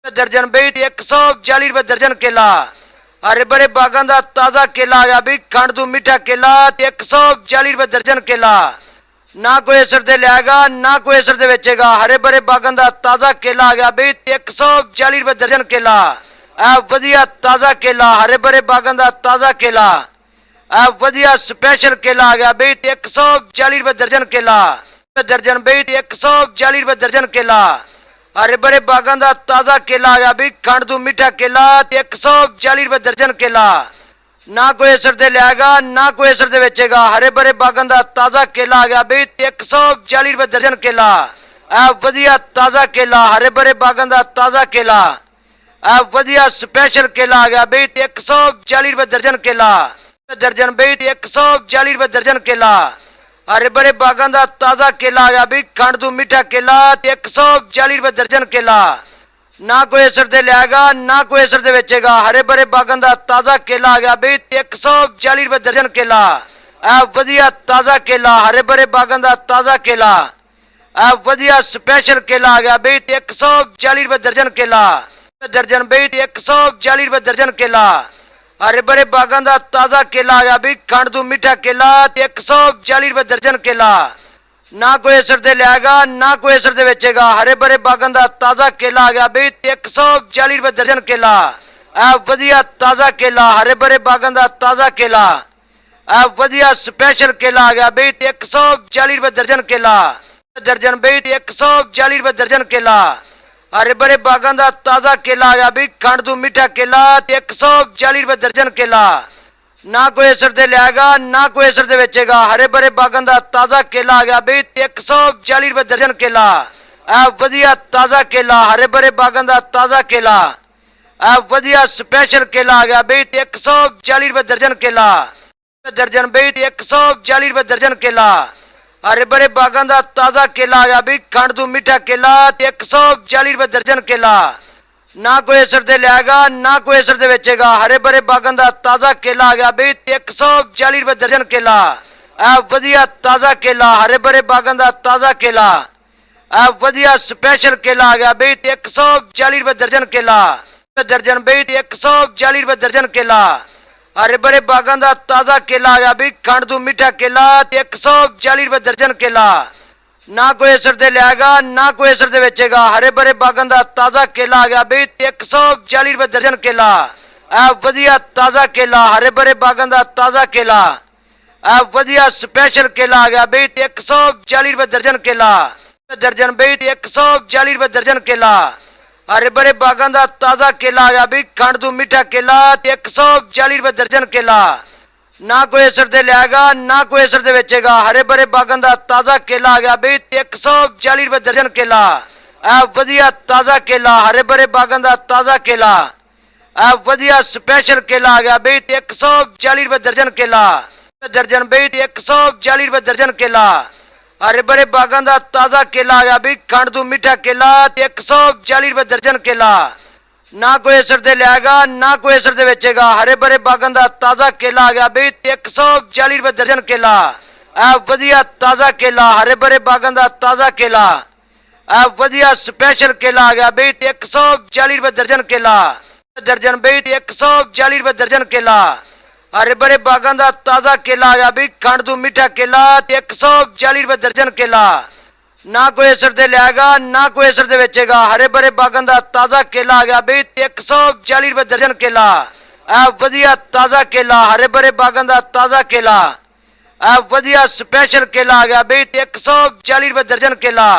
दर्जन बई 140 रुपए दर्जन केला। हरे भरे बागां दा ताज़ा केला आ गया बई खंड तू मीठा केला 140 रुपए दर्जन केला। ना कोई असर दे लियागा ना कोई असर दे बेचेगा। हरे भरे बागां दा ताज़ा केला आ गया बई 140 रुपए दर्जन केला। आ वधिया ताज़ा केला हरे भरे बागां दा ताज़ा केला। आ वधिया स्पेशल केला आ गया बई 140 रुपए दर्जन केला। दर्जन बई 140 रुपए दर्जन केला। हरे भरे बागां दा ताज़ा केला आ गया बई खंड तू मीठा केला 140 रुपए दर्जन केला। ना कोई असर दे लियागा ना कोई असर दे बेचेगा। हरे भरे बागां दा ताज़ा केला आ गया बई 140 रुपए दर्जन केला। आ वधिया ताज़ा केला हरे भरे बागां दा ताज़ा केला। आ वधिया स्पेशल केला आ गया बई 140 रुपए दर्जन केला। दर्जन बई 140 रुपए दर्जन केला। हरे भरे बागां दा ताज़ा केला आ गया बई खंड तू मीठा केला 140 रुपए दर्जन केला। ना कोई असर दे लियागा ना कोई असर दे बेचेगा। हरे भरे बागां दा ताज़ा केला आ गया बई 140 रुपए दर्जन केला। आ वधिया ताज़ा केला हरे भरे बागां दा ताज़ा केला। आ वधिया स्पेशल केला आ गया बई 140 रुपए दर्जन केला। दर्जन बई 140 रुपए दर्जन केला। हरे भरे बागां दा ताज़ा केला आ गया बई खंड तू मीठा केला 140 रुपए दर्जन केला। ना कोई असर दे लियागा ना कोई असर दे बेचेगा। हरे भरे बागां दा ताज़ा केला आ गया बई 140 रुपए दर्जन केला। आ वधिया ताज़ा केला हरे भरे बागां दा ताज़ा केला। आ वधिया स्पेशल केला आ गया बई 140 रुपए दर्जन केला। दर्जन बई 140 रुपए दर्जन केला। हरे भरे बागां दा ताज़ा केला आ गया बई खंड तू मीठा केला 140 रुपए दर्जन केला। ना कोई असर दे लियागा ना कोई असर दे बेचेगा। हरे भरे बागां दा ताज़ा केला आ गया बई 140 रुपए दर्जन केला। आ वधिया ताज़ा केला हरे भरे बागां दा ताज़ा केला। आ वधिया स्पेशल केला आ गया बई 140 रुपए दर्जन केला। दर्जन बई 140 रुपए दर्जन केला। हरे भरे बागां दा ताज़ा केला आ गया बई खंड तू मीठा केला 140 रुपए दर्जन केला। ना कोई असर दे लियागा ना कोई असर दे बेचेगा। हरे भरे बागां दा ताज़ा केला आ गया बई 140 रुपए दर्जन केला। आ वधिया ताज़ा केला हरे भरे बागां दा ताज़ा केला। आ वधिया स्पेशल केला आ गया बई 140 रुपए दर्जन केला। दर्जन बई 140 रुपए दर्जन केला। हरे भरे बागां दा ताज़ा केला आ गया बई खंड तू मीठा केला 140 रुपए दर्जन केला। ना कोई असर दे लियागा ना कोई असर दे बेचेगा। हरे भरे बागां दा ताज़ा केला आ गया बई 140 रुपए दर्जन केला। आ वधिया ताज़ा केला हरे भरे बागां दा ताज़ा केला। आ वधिया स्पेशल केला आ गया बई 140 रुपए दर्जन केला। दर्जन बई 140 रुपए दर्जन केला। हरे भरे बागां दा ताज़ा केला आ गया बई खंड तू मीठा केला 140 रुपए दर्जन केला। ना कोई असर दे लियागा ना कोई असर दे बेचेगा। हरे भरे बागां दा ताज़ा केला आ गया बई 140 रुपए दर्जन केला। आ वधिया ताज़ा केला हरे भरे बागां दा ताज़ा केला। आ वधिया स्पेशल केला आ गया बई 140 रुपए दर्जन केला। दर्जन बई 140 रुपए दर्जन केला। हरे भरे बागां दा ताज़ा केला आ गया बई खंड तू मीठा केला 140 रुपए दर्जन केला। ना कोई असर दे लियागा ना कोई असर दे बेचेगा। हरे भरे बागां दा ताज़ा केला आ गया बई 140 रुपए दर्जन केला। आ वधिया ताज़ा केला हरे भरे बागां दा ताज़ा केला। आ वधिया स्पेशल केला आ गया बई 140 रुपए दर्जन केला। दर्जन बई 140 रुपए दर्जन केला। हरे भरे बागां दा ताज़ा केला आ गया बई खंड तू मीठा केला 140 रुपए दर्जन केला। ना कोई असर दे लियागा ना कोई असर दे बेचेगा। हरे भरे बागां दा ताज़ा केला आ गया बई 140 रुपए दर्जन केला। आ वधिया ताज़ा केला हरे भरे बागां दा ताज़ा केला। आ वधिया स्पेशल केला आ गया बई 140 रुपए दर्जन केला।